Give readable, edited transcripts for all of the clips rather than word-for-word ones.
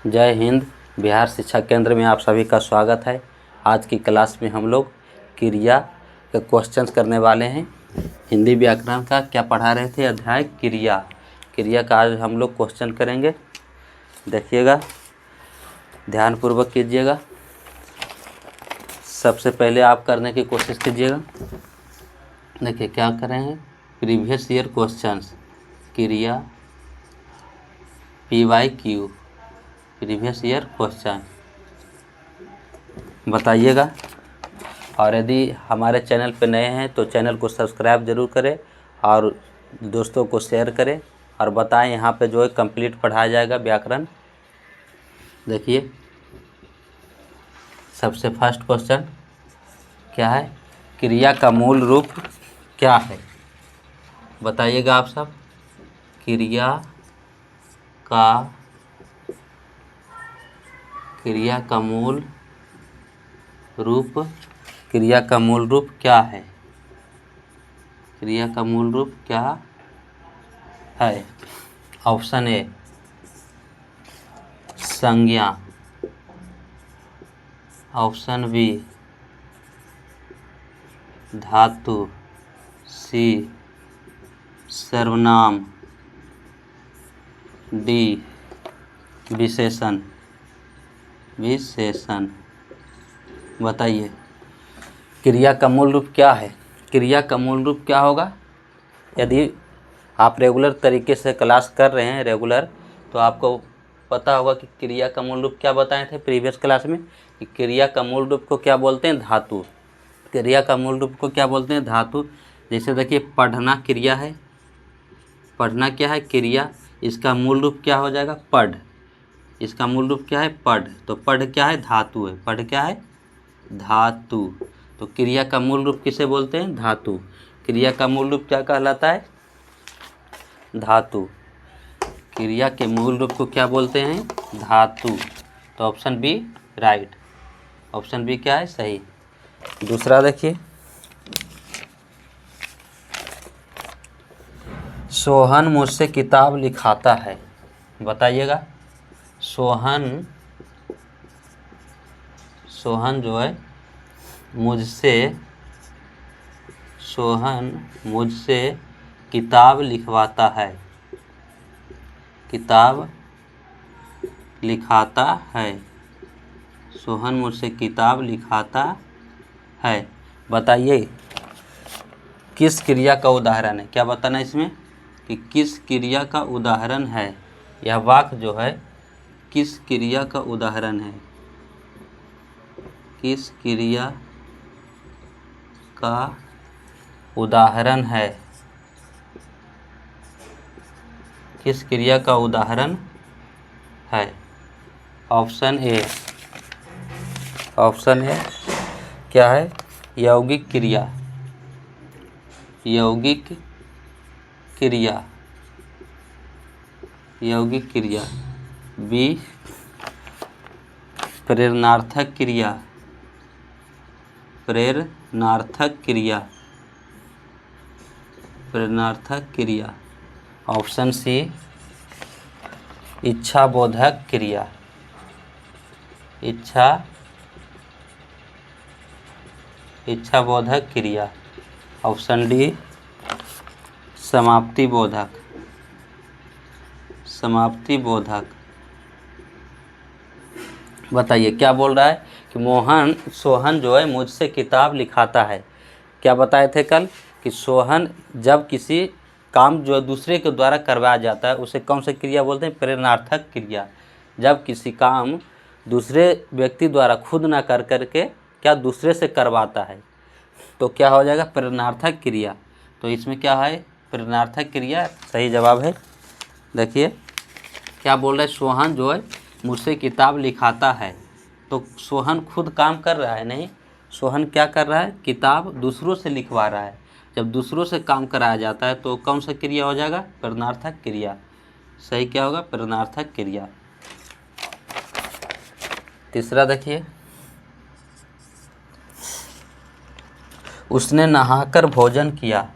जय हिंद। बिहार शिक्षा केंद्र में आप सभी का स्वागत है। आज की क्लास में हम लोग क्रिया के क्वेश्चंस करने वाले हैं। हिंदी व्याकरण का क्या पढ़ा रहे थे? अध्याय क्रिया का आज हम लोग क्वेश्चन करेंगे। देखिएगा, ध्यानपूर्वक कीजिएगा। सबसे पहले आप करने की कोशिश कीजिएगा। देखिए क्या कर रहे हैं, प्रीवियस ईयर क्वेश्चंस, क्रिया PYQ, प्रीवियस ईयर क्वेश्चन बताइएगा। और यदि हमारे चैनल पर नए हैं तो चैनल को सब्सक्राइब ज़रूर करें और दोस्तों को शेयर करें और बताएं। यहाँ पे जो है कंप्लीट पढ़ाया जाएगा व्याकरण। देखिए, सबसे फर्स्ट क्वेश्चन क्या है, क्रिया का मूल रूप क्या है? बताइएगा आप सब। क्रिया का मूल रूप, क्रिया का मूल रूप क्या है? क्रिया का मूल रूप क्या है? ऑप्शन ए संज्ञा, ऑप्शन बी धातु, सी सर्वनाम, डी विशेषण। बताइए क्रिया का मूल रूप क्या है? क्रिया का मूल रूप क्या होगा? यदि आप रेगुलर तरीके से क्लास कर रहे हैं तो आपको पता होगा कि क्रिया का मूल रूप क्या बताए थे प्रीवियस क्लास में, कि क्रिया का मूल रूप को क्या बोलते हैं? धातु। क्रिया का मूल रूप को क्या बोलते हैं? धातु। जैसे देखिए, पढ़ना क्रिया है। पढ़ना क्या है? क्रिया। इसका मूल रूप क्या हो जाएगा? पढ़। इसका मूल रूप क्या है? पढ़। तो पढ़ क्या है? धातु है। पढ़ क्या है? धातु। तो क्रिया का मूल रूप किसे बोलते हैं? धातु। क्रिया का मूल रूप क्या कहलाता है? धातु। क्रिया के मूल रूप को क्या बोलते हैं? धातु। तो option B right. Option B क्या है? सही। दूसरा देखिए, सोहन मुझसे किताब लिखाता है। बताइएगा, सोहन जो है मुझसे किताब लिखवाता है। किताब लिखाता है। सोहन मुझसे किताब लिखाता है। बताइए किस क्रिया का उदाहरण है? क्या बताना है इसमें कि किस क्रिया का उदाहरण है? यह वाक्य जो है किस क्रिया का उदाहरण है? किस क्रिया का उदाहरण है? किस क्रिया का उदाहरण है? ऑप्शन ए क्या है? यौगिक क्रिया। यौगिक क्रिया। बी प्रेरणार्थक क्रिया। प्रेरणार्थक क्रिया। ऑप्शन सी इच्छाबोधक क्रिया। इच्छाबोधक क्रिया। ऑप्शन डी समाप्ति बोधक। बताइए क्या बोल रहा है कि सोहन जो है मुझसे किताब लिखाता है। क्या बताए थे कल कि सोहन जब किसी काम जो दूसरे के द्वारा करवाया जाता है उसे कौन सी क्रिया बोलते हैं? प्रेरणार्थक क्रिया। जब किसी काम दूसरे व्यक्ति द्वारा खुद ना कर करके क्या दूसरे से करवाता है तो क्या हो जाएगा? प्रेरणार्थक क्रिया। तो इसमें क्या है? प्रेरणार्थक क्रिया सही जवाब है। देखिए क्या बोल रहा है, सोहन जो है मुझसे किताब लिखाता है। तो सोहन खुद काम कर रहा है? नहीं, सोहन क्या कर रहा है? किताब दूसरों से लिखवा रहा है। जब दूसरों से काम कराया जाता है तो कौन सा क्रिया हो जाएगा? प्रेरणार्थक क्रिया। सही क्या होगा? प्रेरणार्थक क्रिया। तीसरा देखिए, उसने नहाकर भोजन किया।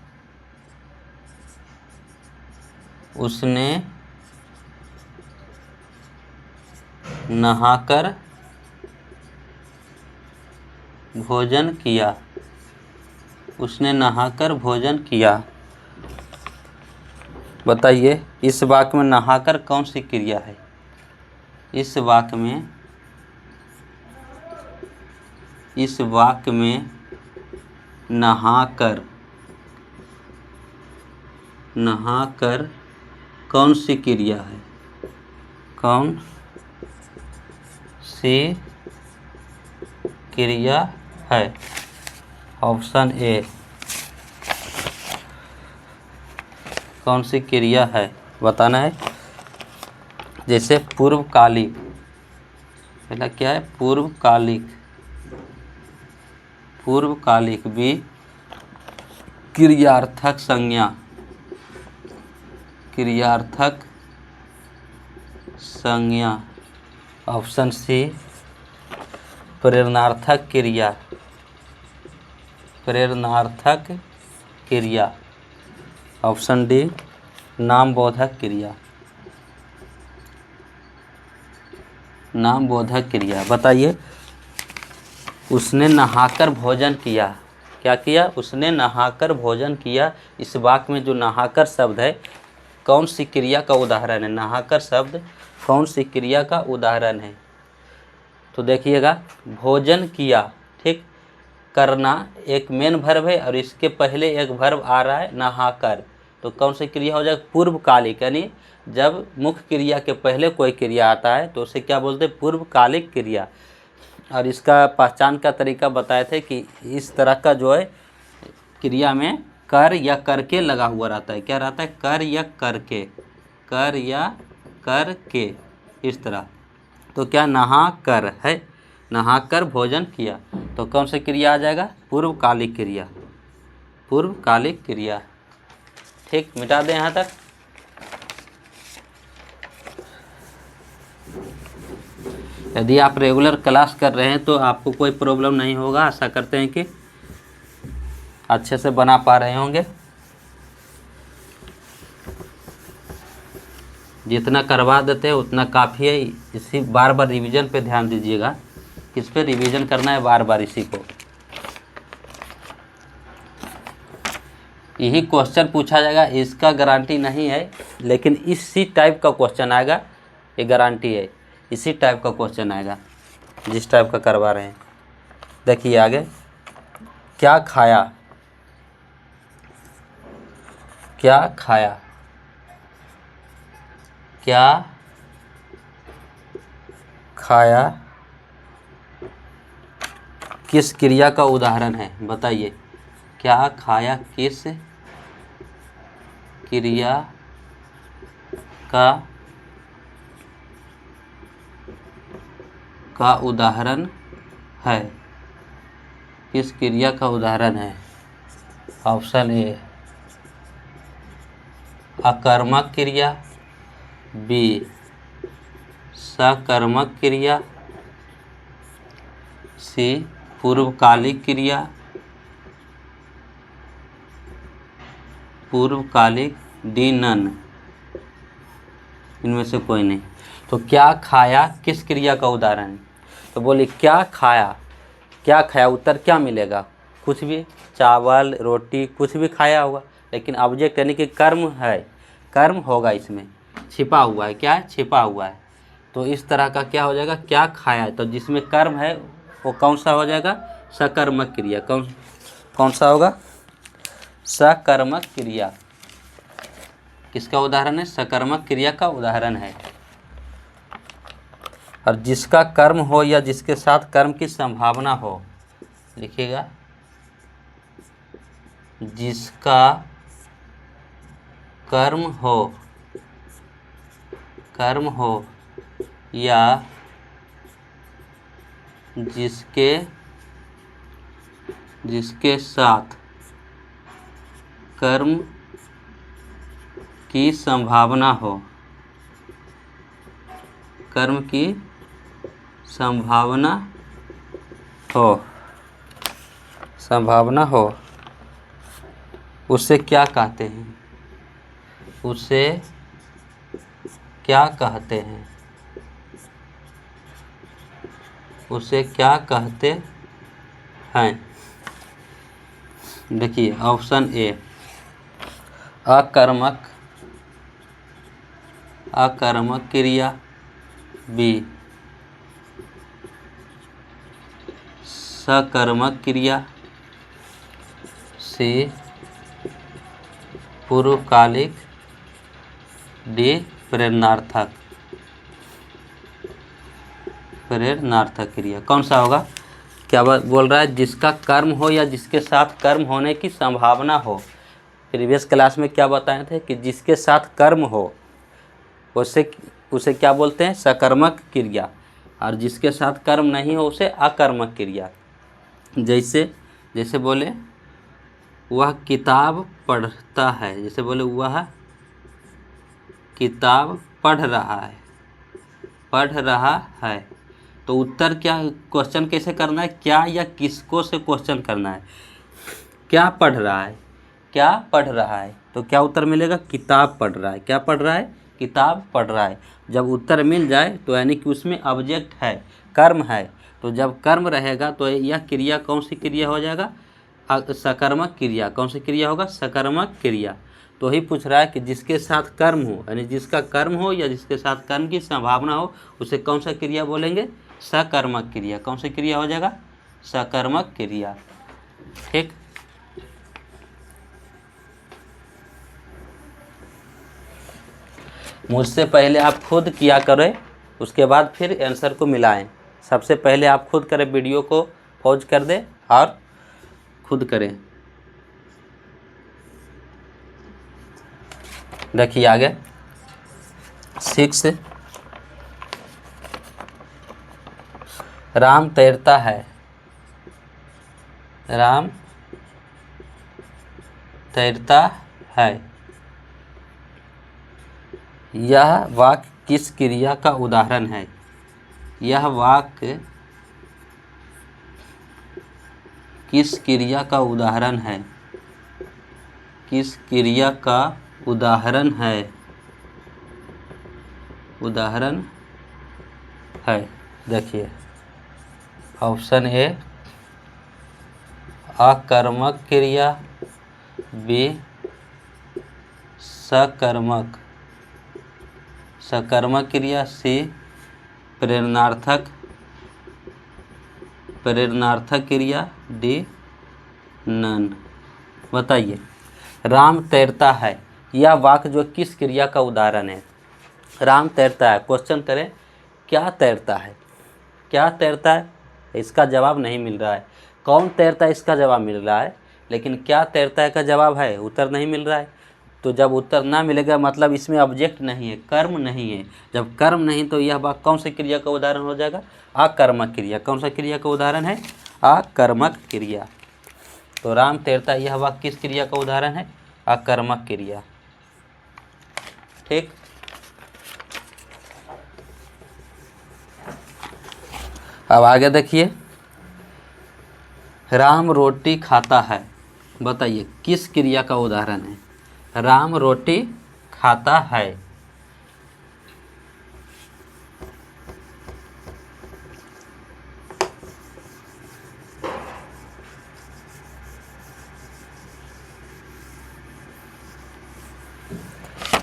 उसने नहाकर भोजन किया। उसने नहाकर भोजन किया। बताइए इस वाक्य में नहाकर कौन सी क्रिया है? इस वाक्य में नहाकर कौन सी क्रिया है? कौन सी क्रिया है? Option A. कौन सी क्रिया है बताना है। जैसे पूर्वकालिक, पहला क्या है? पूर्वकालिक भी क्रियार्थक संज्ञा। ऑप्शन सी प्रेरणार्थक क्रिया। ऑप्शन डी नामबोधक क्रिया। बताइए उसने नहाकर भोजन किया। क्या किया? उसने नहाकर भोजन किया। इस वाक्य में जो नहाकर शब्द है कौन सी क्रिया का उदाहरण है? नहाकर शब्द कौन सी क्रिया का उदाहरण है? तो देखिएगा, भोजन किया, ठीक, करना एक मेन वर्ब है और इसके पहले एक वर्ब आ रहा है नहाकर, तो कौन सी क्रिया हो जाएगा? पूर्वकालिक। यानी जब मुख्य क्रिया के पहले कोई क्रिया आता है तो उसे क्या बोलते हैं? पूर्वकालिक क्रिया। और इसका पहचान का तरीका बताए थे कि इस तरह का जो है क्रिया में कर या करके लगा हुआ रहता है। क्या रहता है? कर या करके, इस तरह। तो क्या नहा कर है? नहाकर भोजन किया, तो कौन सी क्रिया आ जाएगा? पूर्वकालिक क्रिया। ठीक, मिटा दें यहाँ तक। यदि आप रेगुलर क्लास कर रहे हैं तो आपको कोई प्रॉब्लम नहीं होगा। आशा करते हैं कि अच्छे से बना पा रहे होंगे। जितना करवा देते हैं उतना काफ़ी है। इसी बार बार रिवीजन पे ध्यान दीजिएगा। किस पे रिवीजन करना है? बार बार इसी को। यही क्वेश्चन पूछा जाएगा, इसका गारंटी नहीं है, लेकिन इसी टाइप का क्वेश्चन आएगा, ये गारंटी है। इसी टाइप का क्वेश्चन आएगा जिस टाइप का करवा रहे हैं। देखिए आगे, क्या खाया? क्या खाया? क्या खाया किस क्रिया का उदाहरण है? बताइए, क्या खाया किस क्रिया का उदाहरण है? किस क्रिया का उदाहरण है? ऑप्शन ए अकर्मक क्रिया, बी सकर्मक क्रिया, सी पूर्वकालिक क्रिया, डी नन। इनमें से कोई नहीं। तो क्या खाया किस क्रिया का उदाहरण है? तो बोलिए क्या खाया? क्या खाया? उत्तर क्या मिलेगा? कुछ भी, चावल रोटी कुछ भी खाया होगा, लेकिन ऑब्जेक्ट यानी कि कर्म है, कर्म होगा इसमें, छिपा हुआ है। क्या है? छिपा हुआ है। तो इस तरह का क्या हो जाएगा? क्या खाया, तो जिसमें कर्म है वो कौन सा हो जाएगा? सकर्मक क्रिया। कौन सा होगा? सकर्मक क्रिया। किसका उदाहरण है? सकर्मक क्रिया का उदाहरण है। और जिसका कर्म हो या जिसके साथ कर्म की संभावना हो, लिखिएगा, जिसका कर्म हो या जिसके साथ कर्म की संभावना हो, कर्म की संभावना हो, उसे क्या कहते हैं? उसे क्या कहते हैं? उसे क्या कहते हैं? देखिए ऑप्शन ए अकर्मक क्रिया, बी सकर्मक क्रिया, सी पूर्वकालिक, डी प्रेरणार्थक क्रिया। कौन सा होगा? क्या बोल रहा है? जिसका कर्म हो या जिसके साथ कर्म होने की संभावना हो। प्रीवियस क्लास में क्या बताए थे कि जिसके साथ कर्म हो उसे क्या बोलते हैं? सकर्मक क्रिया, और जिसके साथ कर्म नहीं हो उसे अकर्मक क्रिया। जैसे बोले वह किताब पढ़ता है, जैसे बोले वह किताब पढ़ रहा है, तो उत्तर क्या, क्वेश्चन कैसे करना है? क्या या किसको से क्वेश्चन करना है। क्या पढ़ रहा है? क्या पढ़ रहा है, तो क्या उत्तर मिलेगा? किताब पढ़ रहा है। क्या पढ़ रहा है? किताब पढ़ रहा है। जब उत्तर मिल जाए तो यानी कि उसमें ऑब्जेक्ट है, कर्म है, तो जब कर्म रहेगा तो यह क्रिया कौन सी क्रिया हो जाएगा? सकर्मक क्रिया। कौन सी क्रिया होगा? सकर्मक क्रिया। तो ही पूछ रहा है कि जिसके साथ कर्म हो, यानी जिसका कर्म हो या जिसके साथ कर्म की संभावना हो उसे कौन सा क्रिया बोलेंगे? सकर्मक क्रिया। कौन सी क्रिया हो जाएगा? सकर्मक क्रिया। ठीक। मुझसे पहले आप खुद किया करें, उसके बाद फिर आंसर को मिलाएं। सबसे पहले आप खुद करें, वीडियो को पॉज कर दें और खुद करें। देखिए आगे 6, राम तैरता है। राम तैरता है, यह वाक्य किस क्रिया का उदाहरण है? यह वाक्य किस क्रिया का उदाहरण है? किस क्रिया का उदाहरण है? देखिए ऑप्शन ए अकर्मक क्रिया, बी सकर्मक क्रिया, सी प्रेरणार्थक क्रिया, डी नन। बताइए राम तैरता है, यह वाक्य जो किस क्रिया का उदाहरण है? राम तैरता है, क्वेश्चन करें क्या तैरता है? क्या तैरता है, इसका जवाब नहीं मिल रहा है। कौन तैरता है, इसका जवाब मिल रहा है, लेकिन क्या तैरता है का जवाब है, उत्तर नहीं मिल रहा है। तो जब उत्तर ना मिलेगा मतलब इसमें ऑब्जेक्ट नहीं है, कर्म नहीं है। जब कर्म नहीं तो यह वाक्य कौन सी क्रिया का उदाहरण हो जाएगा? अकर्मक क्रिया। कौन सा क्रिया का उदाहरण है? अकर्मक क्रिया। तो राम तैरता है, यह वाक्य किस क्रिया का उदाहरण है? अकर्मक क्रिया। ठीक। अब आगे देखिए, राम रोटी खाता है, बताइए किस क्रिया का उदाहरण है? राम रोटी खाता है,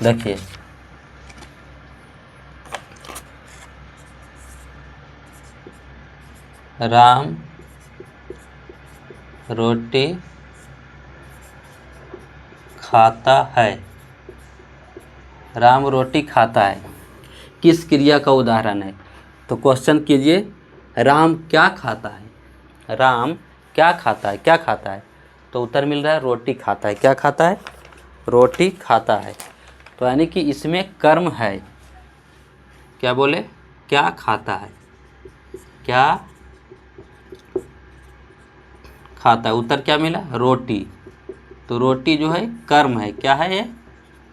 देखिए राम रोटी खाता है, राम रोटी खाता है किस क्रिया का उदाहरण है? तो क्वेश्चन कीजिए राम क्या खाता है? राम क्या खाता है? क्या खाता है? तो उत्तर मिल रहा है रोटी खाता है। क्या खाता है? रोटी खाता है। तो यानी कि इसमें कर्म है। क्या बोले? क्या खाता है, क्या खाता है। उत्तर क्या मिला? रोटी। तो रोटी जो है कर्म है। क्या है ये?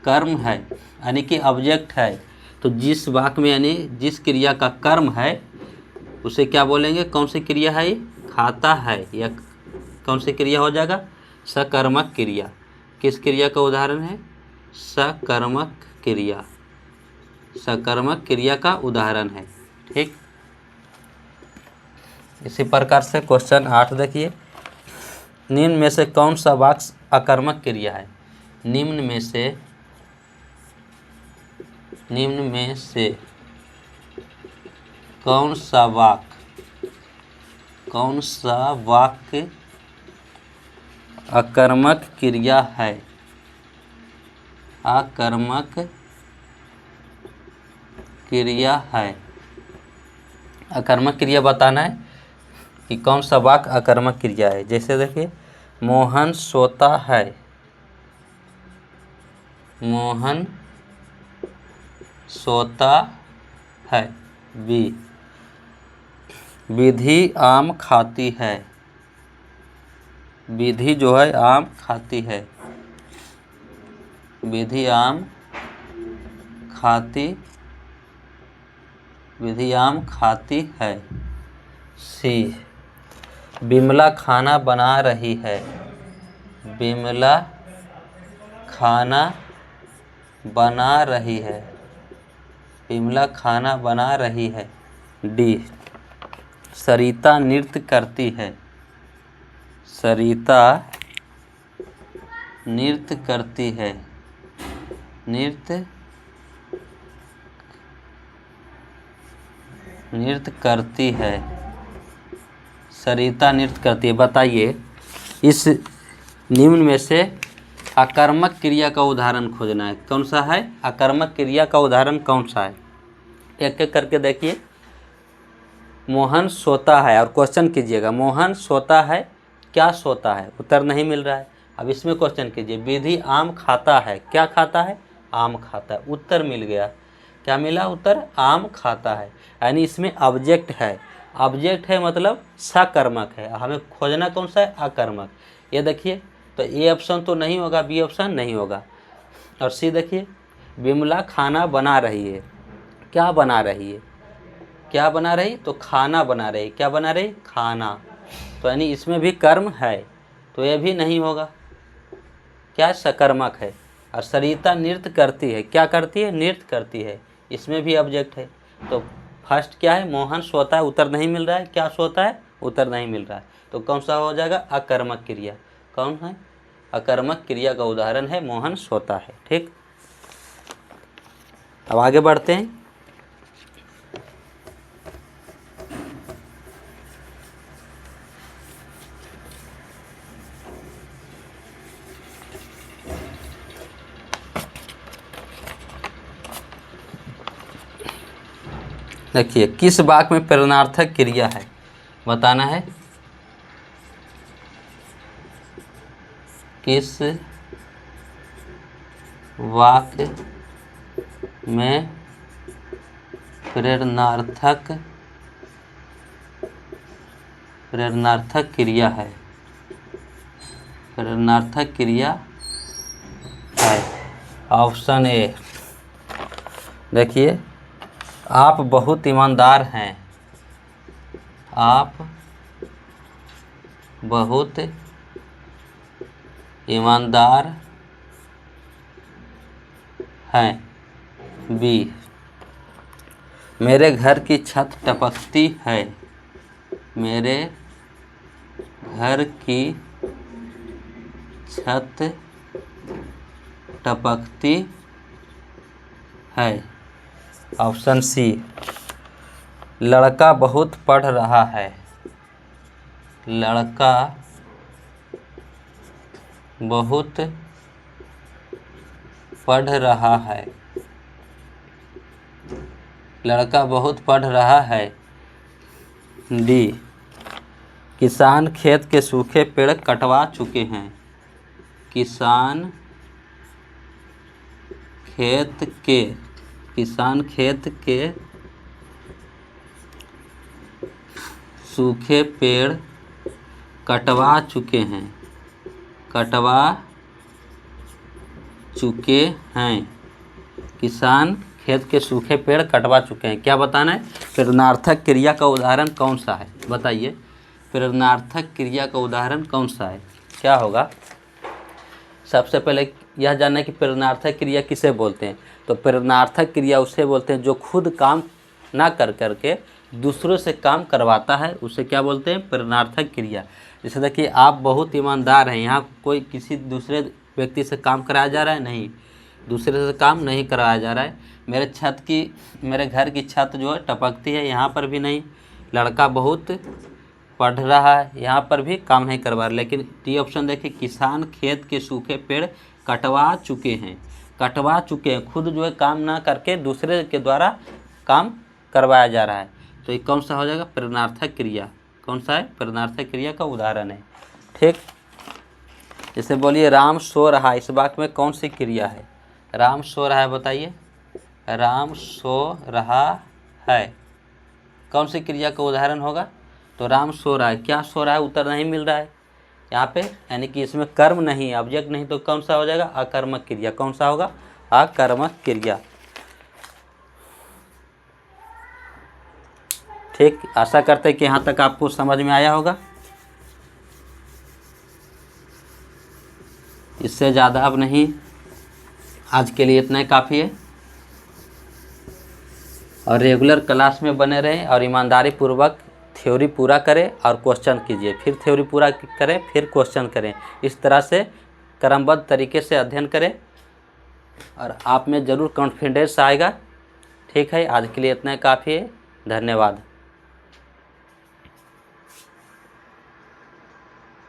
कर्म है, यानी कि ऑब्जेक्ट है। तो जिस वाक्य में यानी जिस क्रिया का कर्म है उसे क्या बोलेंगे? कौन सी क्रिया है ये? खाता है, या कौन सी क्रिया हो जाएगा? सकर्मक क्रिया। किस क्रिया का उदाहरण है? सकर्मक क्रिया। सकर्मक क्रिया का उदाहरण है। ठीक। इसी प्रकार से क्वेश्चन 8 देखिए, निम्न में से कौन सा वाक्य अकर्मक क्रिया है? निम्न में से कौन सा वाक्य अकर्मक क्रिया है? अकर्मक क्रिया है। अकर्मक क्रिया बताना है कि कौन सा वाक्य अकर्मक क्रिया है। जैसे देखिए, मोहन सोता है। मोहन सोता है। बी। विधि आम खाती है। विधि जो है आम खाती है। विधि आम खाती है। सी। विमला खाना बना रही है। विमला खाना बना रही है। विमला खाना बना रही है। डी। सरिता नृत्य करती है। सरिता नृत्य करती है। नृत्य करती है। सरिता नृत्य करती है। बताइए, इस निम्न में से अकर्मक क्रिया का उदाहरण खोजना है। कौन सा है? अकर्मक क्रिया का उदाहरण कौन सा है? एक एक करके देखिए। मोहन सोता है, और क्वेश्चन कीजिएगा, मोहन सोता है, क्या सोता है? उत्तर नहीं मिल रहा है। अब इसमें क्वेश्चन कीजिए, विधि आम खाता है, क्या खाता है? आम खाता है। उत्तर मिल गया। क्या मिला? उत्तर आम खाता है। यानी इसमें ऑब्जेक्ट है। ऑब्जेक्ट है मतलब सकर्मक है। हमें खोजना कौन सा है? अकर्मक। ये देखिए, तो ए ऑप्शन तो नहीं होगा, बी ऑप्शन नहीं होगा। और सी देखिए, विमला खाना बना रही है। क्या बना रही है? क्या बना रही? तो खाना बना रही। क्या बना रही? खाना। तो यानी इसमें भी कर्म है, तो यह भी नहीं होगा। क्या? सकर्मक है। और सरिता नृत्य करती है। क्या करती है? नृत्य करती है। इसमें भी ऑब्जेक्ट है। तो फर्स्ट क्या है? मोहन सोता है। उत्तर नहीं मिल रहा है। क्या सोता है? उत्तर नहीं मिल रहा है। तो कौन सा हो जाएगा? अकर्मक क्रिया। कौन है? अकर्मक क्रिया का उदाहरण है मोहन सोता है। ठीक, अब आगे बढ़ते हैं। देखिए, किस वाक्य में प्रेरणार्थक क्रिया है? बताना है। किस वाक्य में प्रेरणार्थक क्रिया है? प्रेरणार्थक क्रिया है। Option A. देखिए, आप बहुत ईमानदार हैं। आप बहुत ईमानदार हैं। बी। मेरे घर की छत टपकती है। मेरे घर की छत टपकती है। Option C. लड़का बहुत पढ़ रहा है। लड़का बहुत पढ़ रहा है। लड़का बहुत पढ़ रहा है। डी। किसान खेत के सूखे पेड़ कटवा चुके हैं। किसान खेत के सूखे पेड़ कटवा चुके हैं। किसान खेत के सूखे पेड़ कटवा चुके हैं। क्या बताना है? प्रेरणार्थक क्रिया का उदाहरण कौन सा है? बताइए, प्रेरणार्थक क्रिया का उदाहरण कौन सा है? क्या होगा? सबसे पहले यह जानना है कि प्रेरणार्थक क्रिया किसे बोलते हैं। तो प्रेरणार्थक क्रिया उसे बोलते हैं जो खुद काम ना कर करके दूसरों से काम करवाता है, उसे क्या बोलते हैं? प्रेरणार्थक क्रिया। जैसे देखिए आप बहुत ईमानदार हैं, यहाँ कोई किसी दूसरे व्यक्ति से काम कराया जा रहा है? नहीं, दूसरे से काम नहीं कराया जा रहा है। मेरे घर की छत जो है टपकती है, यहाँ पर भी नहीं। लड़का बहुत पढ़ रहा है, यहाँ पर भी काम नहीं करवा रहा। लेकिन डी ऑप्शन देखिए, किसान खेत के सूखे पेड़ कटवा चुके हैं, खुद जो है काम ना करके दूसरे के द्वारा काम करवाया जा रहा है। तो ये कौन सा हो जाएगा? प्रेरणार्थक क्रिया। कौन सा है? प्रेरणार्थक क्रिया का उदाहरण है। ठीक, जैसे बोलिए राम सो रहा, इस वाक्य में कौन सी क्रिया है? राम सो रहा है, बताइए। राम सो रहा है, कौन सी क्रिया का उदाहरण होगा? तो राम सो रहा है, क्या सो रहा है? उत्तर नहीं मिल रहा है यहाँ पे, यानी कि इसमें कर्म नहीं, ऑब्जेक्ट नहीं, तो कौन सा हो जाएगा? अकर्मक क्रिया। कौन सा होगा? अकर्मक क्रिया। ठीक, आशा करते हैं कि यहाँ तक आपको समझ में आया होगा। इससे ज़्यादा अब नहीं, आज के लिए इतना ही काफ़ी है। और रेगुलर क्लास में बने रहें और ईमानदारी पूर्वक थ्योरी पूरा करें और क्वेश्चन कीजिए, फिर थ्योरी पूरा करें, फिर क्वेश्चन करें। इस तरह से क्रमबद्ध तरीके से अध्ययन करें और आप में ज़रूर कॉन्फिडेंस आएगा। ठीक है, आज के लिए इतना काफ़ी है। धन्यवाद।